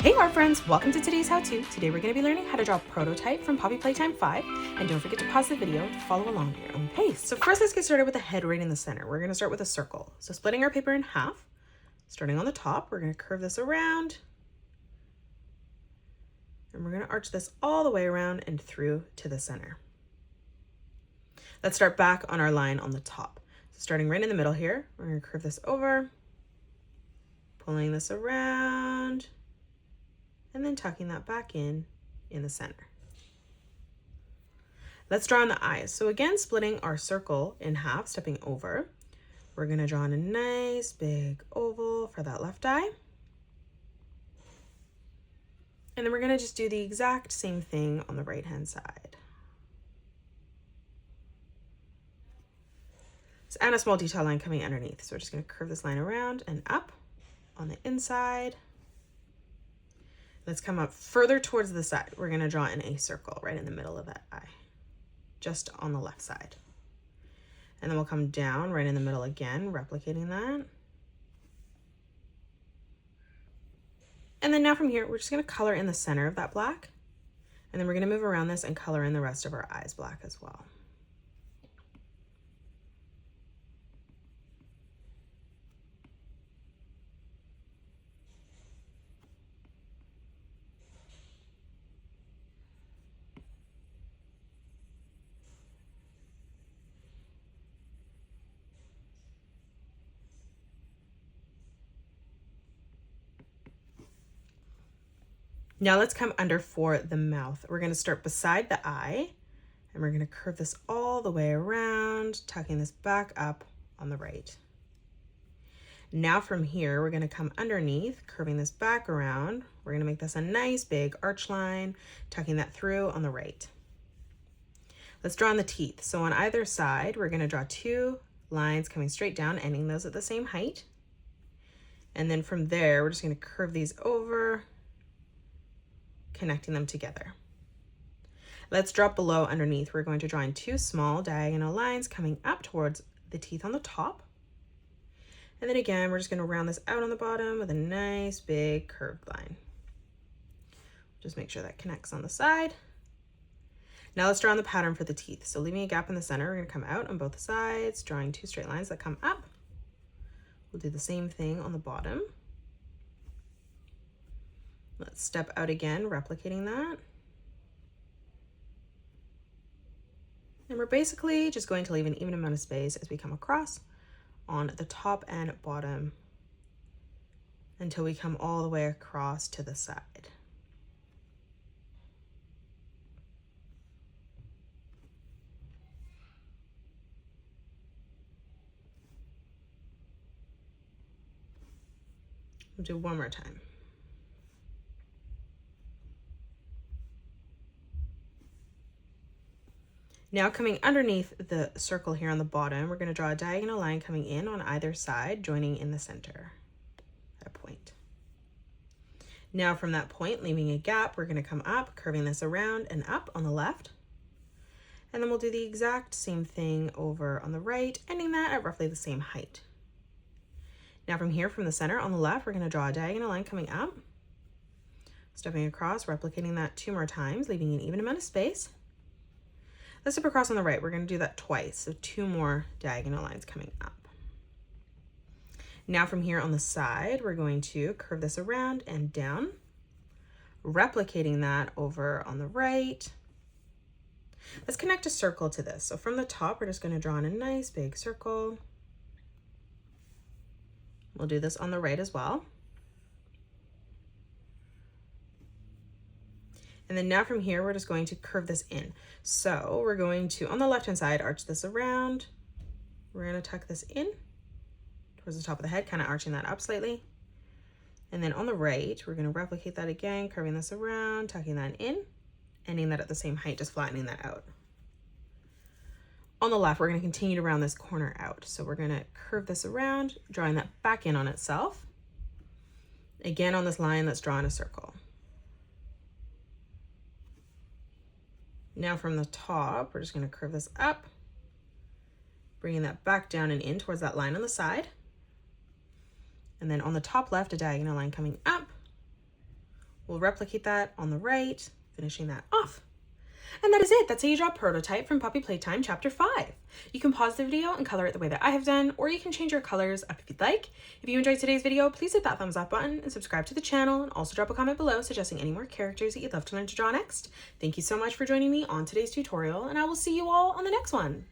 Hey art friends, welcome to today's how-to. Today we're going to be learning how to draw a prototype from Poppy Playtime 5, and don't forget to pause the video to follow along at your own pace. So first let's get started with the head right in the center. We're going to start with a circle. So splitting our paper in half, starting on the top, we're going to curve this around, and we're going to arch this all the way around and through to the center. Let's start back on our line on the top. So starting right in the middle here, we're going to curve this over, pulling this around, and then tucking that back in the center. Let's draw in the eyes. So again, splitting our circle in half, stepping over, we're gonna draw in a nice big oval for that left eye. And then we're gonna just do the exact same thing on the right-hand side. And a small detail line coming underneath. So we're just gonna curve this line around and up on the inside. Let's come up further towards the side. We're gonna draw in a circle right in the middle of that eye, just on the left side. And then we'll come down right in the middle again, replicating that. And then now from here, we're just gonna color in the center of that black. And then we're gonna move around this and color in the rest of our eyes black as well. Now let's come under for the mouth. We're gonna start beside the eye, and we're gonna curve this all the way around, tucking this back up on the right. Now from here, we're gonna come underneath, curving this back around. We're gonna make this a nice big arch line, tucking that through on the right. Let's draw in the teeth. So on either side, we're gonna draw two lines coming straight down, ending those at the same height. And then from there, we're just gonna curve these over, connecting them together. Let's drop below underneath. We're going to draw in two small diagonal lines coming up towards the teeth on the top. And then again, we're just gonna round this out on the bottom with a nice big curved line. Just make sure that connects on the side. Now let's draw on the pattern for the teeth. So leaving a gap in the center, we're gonna come out on both sides, drawing two straight lines that come up. We'll do the same thing on the bottom. Let's step out again, replicating that. And we're basically just going to leave an even amount of space as we come across on the top and bottom until we come all the way across to the side. We'll do one more time. Now coming underneath the circle here on the bottom, we're going to draw a diagonal line coming in on either side, joining in the center at a point. Now from that point, leaving a gap, we're going to come up, curving this around and up on the left. And then we'll do the exact same thing over on the right, ending that at roughly the same height. Now from here, from the center on the left, we're going to draw a diagonal line coming up, stepping across, replicating that two more times, leaving an even amount of space. Let's step across on the right. We're going to do that twice, so two more diagonal lines coming up. Now from here on the side, we're going to curve this around and down, replicating that over on the right. Let's connect a circle to this. So from the top, we're just going to draw in a nice big circle. We'll do this on the right as well. And then now from here, we're just going to curve this in. So we're going to, on the left-hand side, arch this around. We're gonna tuck this in towards the top of the head, kind of arching that up slightly. And then on the right, we're gonna replicate that again, curving this around, tucking that in, ending that at the same height, just flattening that out. On the left, we're gonna continue to round this corner out. So we're gonna curve this around, drawing that back in on itself. Again, on this line, let's draw in a circle. Now from the top, we're just going to curve this up, bringing that back down and in towards that line on the side. And then on the top left, a diagonal line coming up, We'll replicate that on the right, finishing that off. And that is it. That's how you draw Prototype from Puppy Playtime Chapter 5. You can pause the video and color it the way that I have done, or you can change your colors up if you'd like. If you enjoyed today's video, please hit that thumbs up button and subscribe to the channel, and also drop a comment below suggesting any more characters that you'd love to learn to draw next. Thank you so much for joining me on today's tutorial, and I will see you all on the next one.